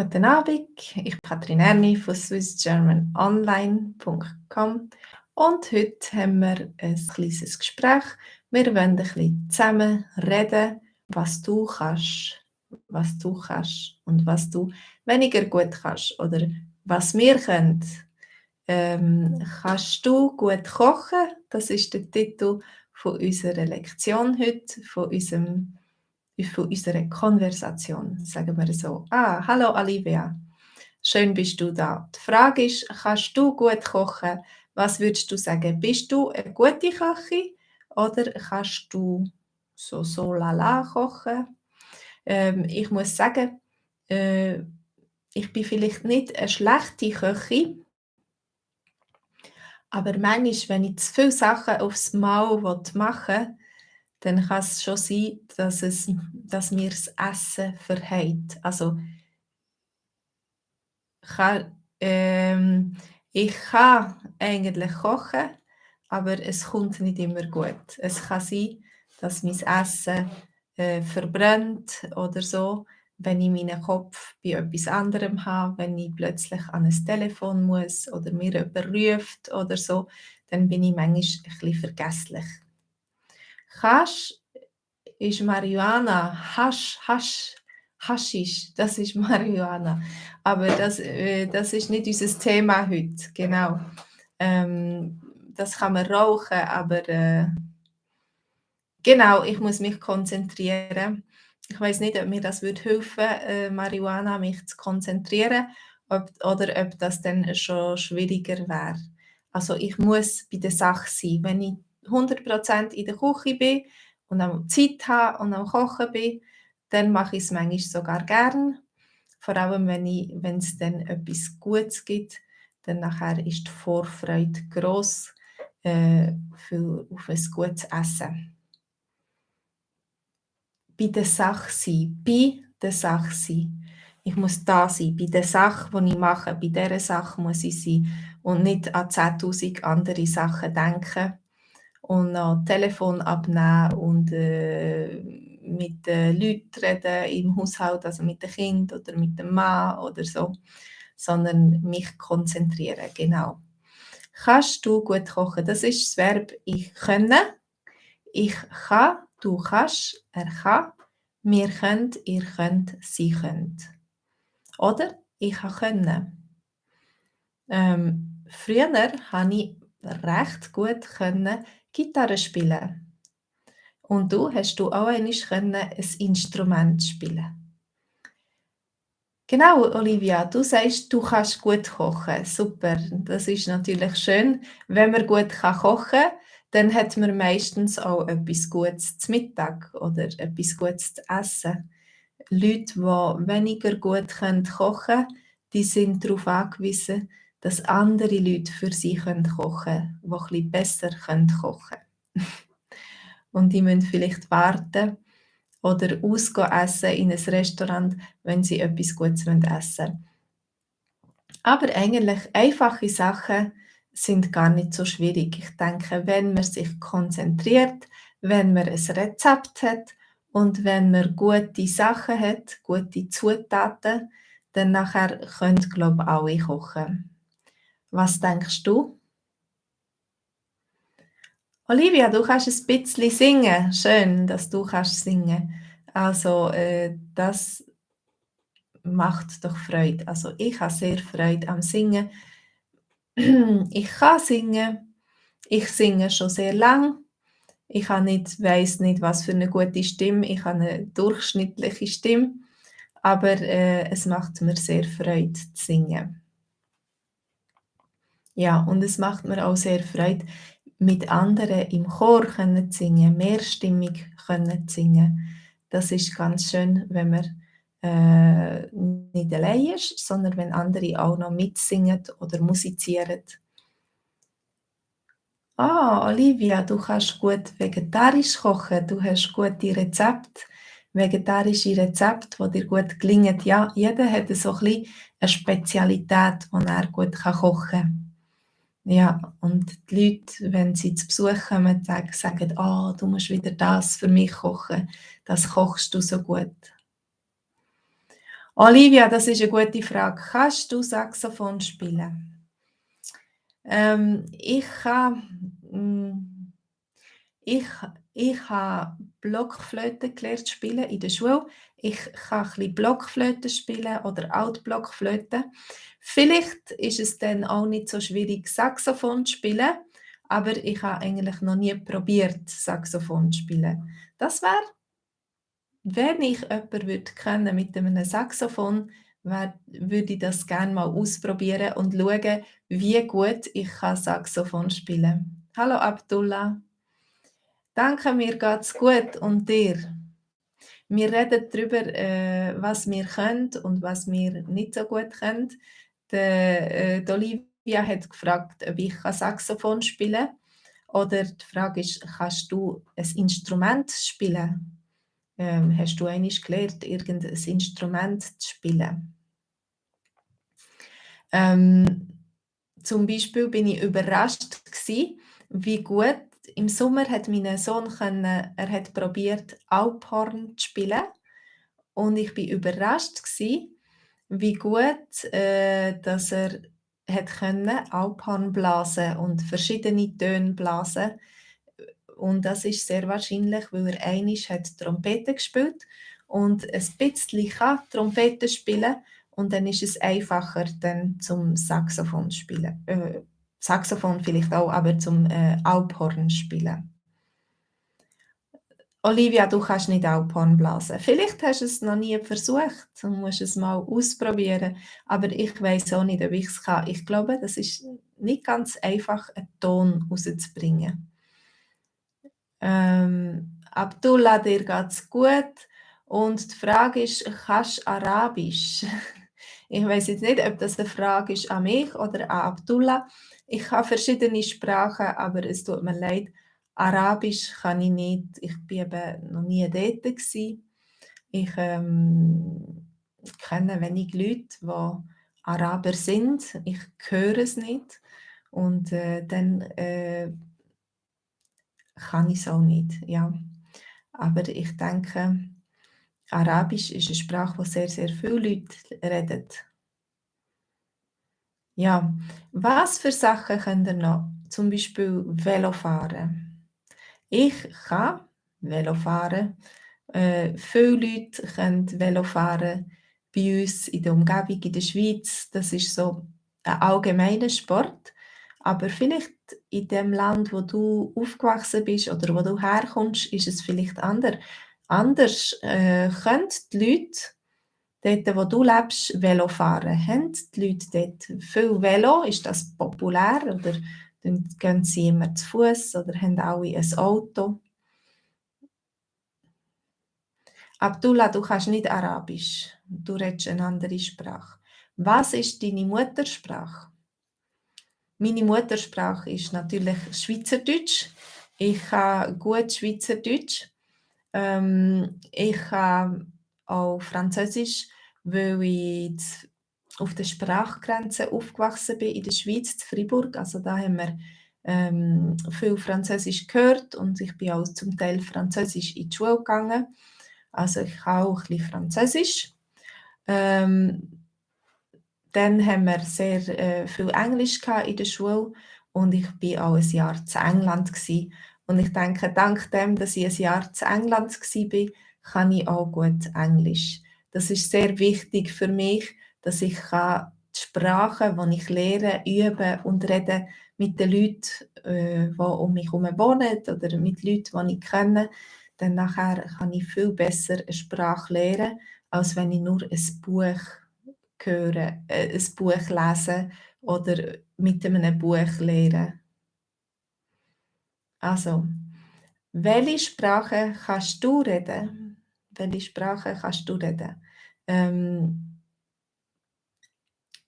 Guten Abend, ich bin Katrin Erni von swissgermanonline.com und heute haben wir ein kleines Gespräch. Wir wollen ein bisschen zusammen reden, was du kannst und was du weniger gut kannst oder was wir können. Kannst du gut kochen? Das ist der Titel von unserer Lektion heute, von unserer Konversation, sagen wir so. Hallo Olivia, schön bist du da. Die Frage ist, kannst du gut kochen? Was würdest du sagen? Bist du eine gute Köchin oder kannst du so lala kochen? Ich muss sagen, äh, ich bin vielleicht nicht eine schlechte Köchin, aber manchmal, wenn ich zu viele Sachen aufs Mal machen will, dann kann es schon sein, dass mir das Essen verhält. Also, kann ich kann eigentlich kochen, aber es kommt nicht immer gut. Es kann sein, dass mein Essen, verbrennt oder so, wenn ich meinen Kopf bei etwas anderem habe, wenn ich plötzlich an ein Telefon muss oder mir jemand ruft oder so, dann bin ich manchmal ein bisschen vergesslich. Kannst ist Marihuana, Haschisch, das ist Marihuana. Aber das ist nicht unser Thema heute, genau. Das kann man rauchen, aber genau, ich muss mich konzentrieren. Ich weiß nicht, ob mir das würde helfen, Marihuana, mich zu konzentrieren, oder ob das dann schon schwieriger wäre. Also ich muss bei der Sache sein. Wenn ich 100% in der Küche bin und am Zeit habe und am Kochen bin, dann mache ich es manchmal sogar gern. Vor allem, wenn es dann etwas Gutes gibt, dann nachher ist die Vorfreude gross auf ein gutes Essen. Bei der Sache sein, bei der Sache sein. Ich muss da sein, bei der Sache, die ich mache, bei dieser Sache muss ich sein und nicht an 10'000 andere Sachen denken und noch Telefon abnehmen und mit den Leuten reden im Haushalt, also mit den Kindern oder mit dem Mann oder so, sondern mich konzentrieren, genau. Kannst du gut kochen? Das ist das Verb ich können. Ich kann, du kannst, er kann, wir können, ihr könnt, sie könnt. Oder ich kann können. Früher konnte ich recht gut Gitarre spielen. Und hast du auch einmal ein Instrument spielen? Genau, Olivia, du sagst, du kannst gut kochen. Super, das ist natürlich schön. Wenn man gut kochen kann, dann hat man meistens auch etwas Gutes zum Mittag oder etwas Gutes zu essen. Leute, die weniger gut kochen können, die sind darauf angewiesen, dass andere Leute für sie kochen können, die etwas besser kochen können. Und die müssen vielleicht warten oder ausgehen essen in ein Restaurant, wenn sie etwas Gutes essen wollen. Aber eigentlich einfache Sachen sind gar nicht so schwierig. Ich denke, wenn man sich konzentriert, wenn man ein Rezept hat und wenn man gute Sachen hat, gute Zutaten, dann nachher können, glaube ich, alle kochen. Was denkst du? Olivia, du kannst ein bisschen singen. Schön, dass du kannst singen. Also, das macht doch Freude. Also, ich habe sehr Freude am Singen. Ich kann singen. Ich singe schon sehr lang. Ich weiss nicht, was für eine gute Stimme. Ich habe eine durchschnittliche Stimme, aber es macht mir sehr Freude zu singen. Ja, und es macht mir auch sehr Freude, mit anderen im Chor zu singen, mehrstimmig zu singen. Das ist ganz schön, wenn man nicht allein ist, sondern wenn andere auch noch mitsingen oder musizieren. Olivia, du kannst gut vegetarisch kochen, du hast gute Rezepte, vegetarische Rezepte, die dir gut gelingen. Ja, jeder hat so ein bisschen eine Spezialität, die er gut kochen kann. Ja, und die Leute, wenn sie zu Besuch kommen, sagen: du musst wieder das für mich kochen, das kochst du so gut. Olivia, das ist eine gute Frage. Kannst du Saxophon spielen? Ich kann, ich ich habe Blockflöte gelernt spielen in der Schule. Ich kann ein bisschen Blockflöte spielen oder Altblockflöte. Vielleicht ist es dann auch nicht so schwierig, Saxophon zu spielen, aber ich habe eigentlich noch nie probiert, Saxophon zu spielen. Das wäre, wenn ich jemanden würde kennen mit einem Saxophon, würde ich das gerne mal ausprobieren und schauen, wie gut ich kann Saxophon spielen. Hallo Abdullah. Danke, mir geht's gut und dir? Wir reden darüber, was wir können und was wir nicht so gut können. Die Olivia hat gefragt, ob ich Saxophon spielen kann. Oder die Frage ist, kannst du ein Instrument spielen? Hast du einmal gelernt, irgendein Instrument zu spielen? Zum Beispiel bin ich überrascht gewesen, wie gut im Sommer hat mein Sohn er hat probiert Alphorn zu spielen und ich bin überrascht gewesen, wie gut, dass er hat können Alphorn blasen und verschiedene Töne blasen. Und das ist sehr wahrscheinlich, weil er einmal hat Trompete gespielt und ein bisschen kann Trompete spielen und dann ist es einfacher dann zum Saxophon spielen. Saxophon vielleicht auch, aber zum Alphorn spielen. Olivia, du kannst nicht Alphorn blasen. Vielleicht hast du es noch nie versucht und musst es mal ausprobieren. Aber ich weiß auch nicht, ob ich es kann. Ich glaube, das ist nicht ganz einfach, einen Ton rauszubringen. Abdullah, dir geht's gut. Und die Frage ist, kannst du Arabisch? Ich weiß jetzt nicht, ob das eine Frage ist an mich oder an Abdullah. Ich habe verschiedene Sprachen, aber es tut mir leid, Arabisch kann ich nicht. Ich bin eben noch nie dort gewesen. Ich kenne wenig Leute, die Araber sind. Ich höre es nicht. Und dann kann ich es auch nicht, ja. Aber ich denke, Arabisch ist eine Sprache, die sehr, sehr viele Leute reden. Ja, was für Sachen könnt ihr noch? Zum Beispiel Velofahren. Ich kann Velofahren. Viele Leute können Velofahren bei uns in der Umgebung in der Schweiz. Das ist so ein allgemeiner Sport. Aber vielleicht in dem Land, wo du aufgewachsen bist oder wo du herkommst, ist es vielleicht anders. Anders können die Leute dort, wo du lebst, Velo fahren. Haben die Leute dort viel Velo? Ist das populär? Oder gehen sie immer zu Fuß oder haben alle ein Auto? Abdullah, du kannst nicht Arabisch. Du redest eine andere Sprache. Was ist deine Muttersprache? Meine Muttersprache ist natürlich Schweizerdeutsch. Ich kann gut Schweizerdeutsch. Ich kann auch Französisch, weil ich auf der Sprachgrenze aufgewachsen bin in der Schweiz, in Fribourg. Also da haben wir viel Französisch gehört und ich bin auch zum Teil Französisch in die Schule gegangen. Also ich kann auch ein bisschen Französisch. Dann haben wir sehr viel Englisch in der Schule und ich war auch ein Jahr zu England gewesen. Und ich denke, dank dem, dass ich ein Jahr zu England war, kann ich auch gut Englisch. Das ist sehr wichtig für mich, dass ich die Sprache, die ich lehre, üben und reden mit den Leuten, die um mich herum wohnen oder mit Leuten, die ich kenne. Dann nachher kann ich viel besser eine Sprache lernen, als wenn ich nur ein Buch hören, ein Buch lesen oder mit einem Buch lernen. Also, welche Sprache kannst du reden? Welche Sprache kannst du reden?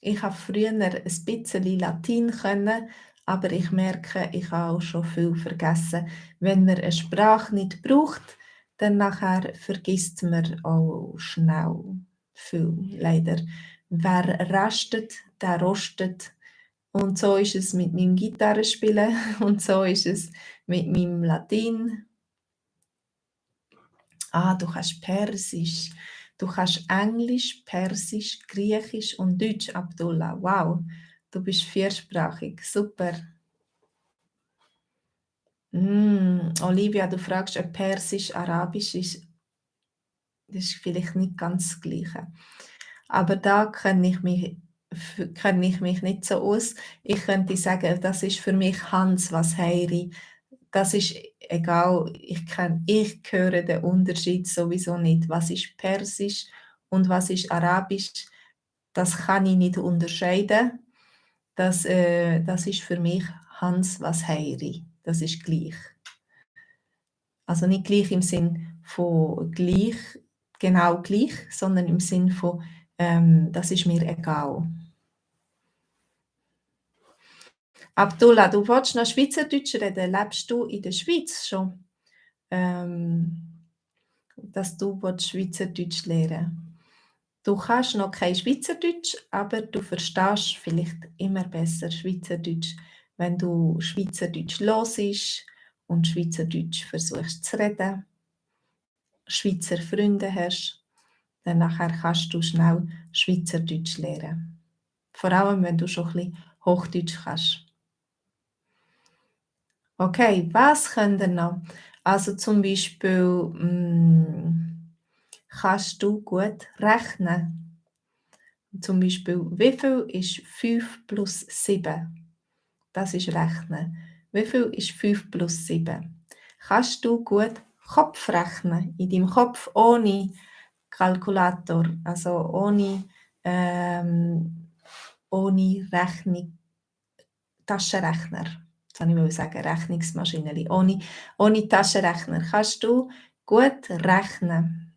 Ich habe früher ein bisschen Latein können, aber ich merke, ich habe auch schon viel vergessen. Wenn man eine Sprache nicht braucht, dann nachher vergisst man auch schnell viel, leider. Wer rastet, der rostet. Und so ist es mit meinem Gitarrespielen und so ist es mit meinem Latein. Ah, du kannst Persisch. Du kannst Englisch, Persisch, Griechisch und Deutsch, Abdullah. Wow, du bist viersprachig. Super. Olivia, du fragst, ob Persisch Arabisch ist. Das ist vielleicht nicht ganz das Gleiche. Aber da kenne ich mich nicht so aus. Ich könnte sagen, das ist für mich Hans was Heiri. Das ist egal, ich höre den Unterschied sowieso nicht. Was ist Persisch und was ist Arabisch? Das kann ich nicht unterscheiden. Das ist für mich Hans was Heiri. Das ist gleich. Also nicht gleich im Sinn von gleich, genau gleich, sondern im Sinn von, das ist mir egal. Abdullah, du willst noch Schweizerdeutsch reden? Lebst du in der Schweiz schon? Dass du Schweizerdeutsch lernen. Du kannst noch kein Schweizerdeutsch, aber du verstehst vielleicht immer besser Schweizerdeutsch, wenn du Schweizerdeutsch hörst und Schweizerdeutsch versuchst zu reden, Schweizer Freunde hast, dann nachher kannst du schnell Schweizerdeutsch lernen. Vor allem, wenn du schon ein bisschen Hochdeutsch kannst. Okay, was könnt ihr noch? Also zum Beispiel kannst du gut rechnen. Zum Beispiel, wie viel ist 5 plus 7? Das ist Rechnen. Wie viel ist 5 plus 7? Kannst du gut Kopf rechnen? In deinem Kopf ohne Kalkulator, also ohne Rechnung, Taschenrechner. Das wollte ich sagen, Rechnungsmaschine. Ohne Taschenrechner kannst du gut rechnen.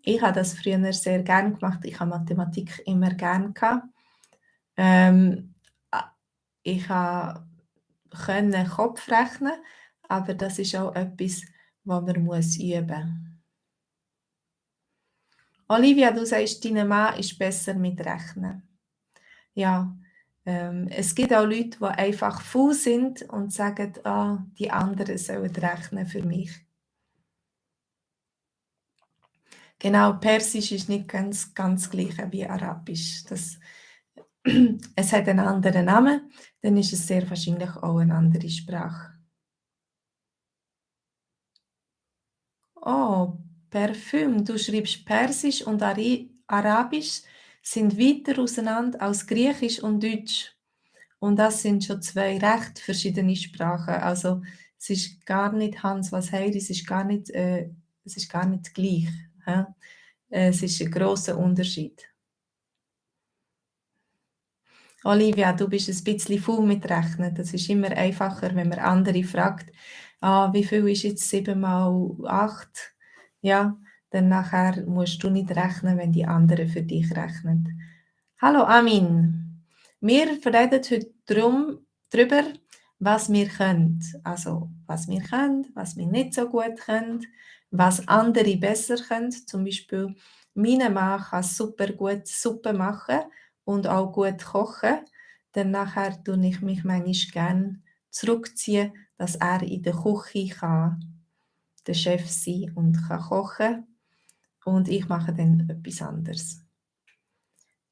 Ich habe das früher sehr gerne gemacht. Ich habe Mathematik immer gerne gehabt. Ich konnte Kopf rechnen, aber das ist auch etwas, was man üben muss. Olivia, du sagst, dein Mann ist besser mit Rechnen. Ja, es gibt auch Leute, die einfach faul sind und sagen, die anderen sollen rechnen für mich. Genau, Persisch ist nicht ganz gleich wie Arabisch. Es hat einen anderen Namen, dann ist es sehr wahrscheinlich auch eine andere Sprache. Oh, Parfüm. Du schreibst Persisch und Arabisch sind weiter auseinander als Griechisch und Deutsch. Und das sind schon zwei recht verschiedene Sprachen. Also es ist gar nicht Hans was Heiri, es ist gar nicht gleich. Hä? Es ist ein grosser Unterschied. Olivia, du bist ein bisschen faul mit Rechnen. Das ist immer einfacher, wenn man andere fragt, wie viel ist jetzt 7 mal 8? Ja, dann nachher musst du nicht rechnen, wenn die anderen für dich rechnen. Hallo Amin, wir reden heute darüber, was wir können. Also was wir können, was wir nicht so gut können, was andere besser können. Zum Beispiel, mein Mann kann super gut Suppe machen und auch gut kochen. Dann nachher tue ich mich manchmal gerne zurückziehen, dass er in der Küche der Chef sein und kann kochen. Und ich mache dann etwas anderes.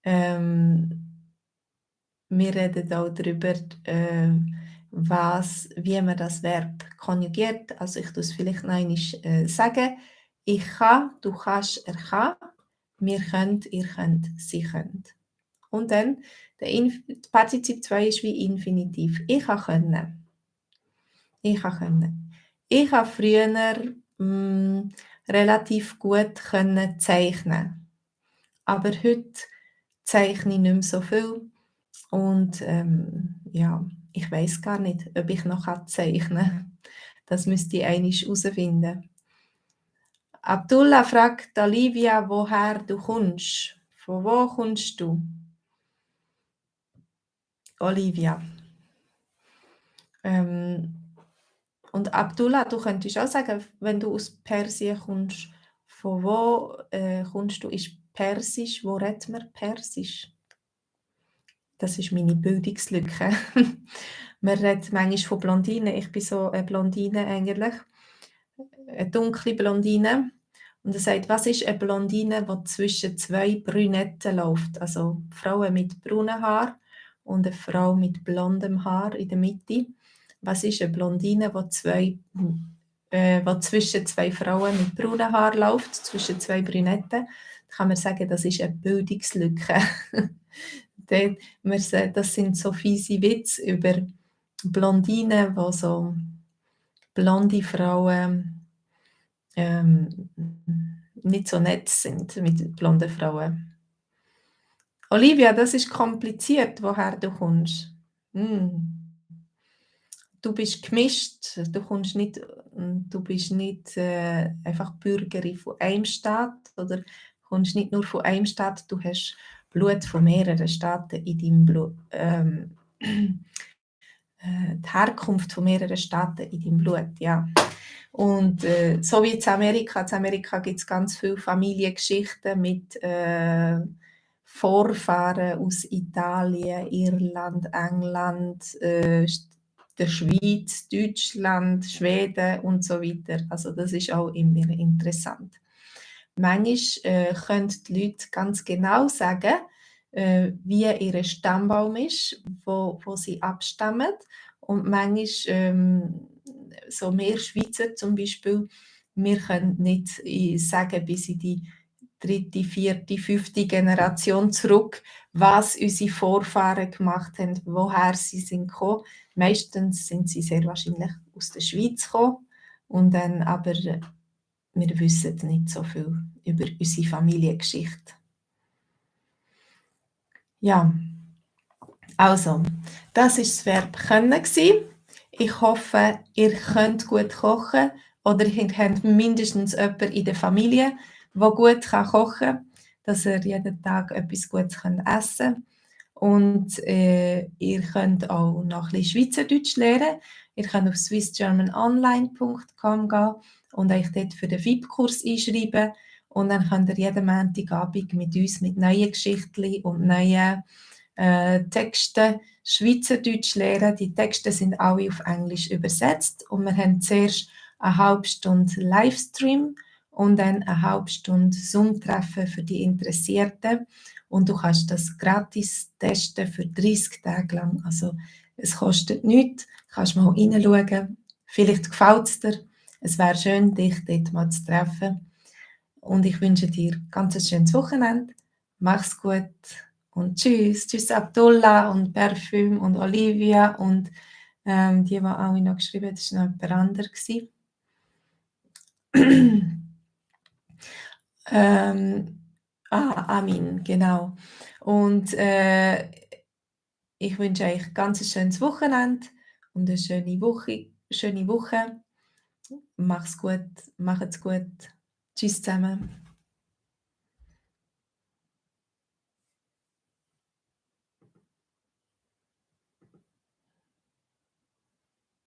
Wir reden auch darüber, wie man das Verb konjugiert. Also ich tue es vielleicht noch einmal sagen. Ich kann, du kannst, er kann. Wir könnt, ihr könnt, sie könnt. Und dann, Partizip 2 ist wie Infinitiv. Ich kann können. Ich kann können. Ich habe früher relativ gut können zeichnen. Aber heute zeichne ich nicht mehr so viel. Und ja, ich weiß gar nicht, ob ich noch zeichnen kann. Das müsste ich einmal herausfinden. Abdullah fragt Olivia, woher du kommst. Von wo kommst du? Olivia. Und Abdullah, du könntest auch sagen, wenn du aus Persien kommst, von wo kommst du? Ist Persisch, wo redet man Persisch? Das ist meine Bildungslücke. Man redet manchmal von Blondinen. Ich bin so eine Blondine eigentlich. Eine dunkle Blondine. Und er sagt: «Was ist eine Blondine, die zwischen 2 Brünetten läuft?» Also, Frauen mit braunen Haar und eine Frau mit blondem Haar in der Mitte. Was ist eine Blondine, die zwischen 2 Frauen mit braunen Haar läuft, zwischen 2 Brünetten? Da kann man sagen, das ist eine Bildungslücke. Dort das sind so fiese Witze über Blondinen, wo so blonde Frauen, ähm, nicht so nett sind mit blonden Frauen. Olivia, das ist kompliziert, woher du kommst. Hm. Du bist gemischt, du bist nicht, einfach Bürgerin von einem Staat oder kommst nicht nur von einem Staat, du hast Blut von mehreren Staaten in deinem Blut, die Herkunft von mehreren Staaten in deinem Blut, ja. Und, so wie in Amerika gibt es ganz viele Familiengeschichten mit, Vorfahren aus Italien, Irland, England, der Schweiz, Deutschland, Schweden und so weiter. Also, das ist auch immer interessant. Manchmal, können die Leute ganz genau sagen, wie ihr Stammbaum ist, wo sie abstammen. Und manchmal, so wir Schweizer zum Beispiel, wir können nicht sagen bis in die 3., 4., 5. Generation zurück, was unsere Vorfahren gemacht haben, woher sie sind gekommen. Meistens sind sie sehr wahrscheinlich aus der Schweiz gekommen und dann aber wir wissen nicht so viel über unsere Familiengeschichte. Ja, also, das ist das Verb können gsi. Ich hoffe, ihr könnt gut kochen oder ihr habt mindestens jemanden in der Familie, der gut kochen kann, dass ihr jeden Tag etwas Gutes essen könnt. Und ihr könnt auch noch ein bisschen Schweizerdeutsch lernen. Ihr könnt auf swissgermanonline.com gehen und euch dort für den VIP-Kurs einschreiben. Und dann könnt ihr jeden Montagabend mit uns mit neuen Geschichten und neuen Texten Schweizerdeutsch lernen. Die Texte sind alle auf Englisch übersetzt und wir haben zuerst eine halbe Stunde Livestream und dann eine halbe Stunde Zoom-Treffen für die Interessierten. Und du kannst das gratis testen für 30 Tage lang. Also es kostet nichts, du kannst mal reinschauen. Vielleicht gefällt es dir. Es wäre schön, dich dort mal zu treffen. Und ich wünsche dir ganz ein schönes Wochenende. Mach's gut und tschüss. Tschüss Abdullah und Parfüm und Olivia und die alle noch geschrieben haben, das war noch jemand anderes. Amin, genau. Und ich wünsche euch ganz ein schönes Wochenende und eine schöne Woche. Schöne Woche. Macht's gut, macht's gut. Tschüss zusammen.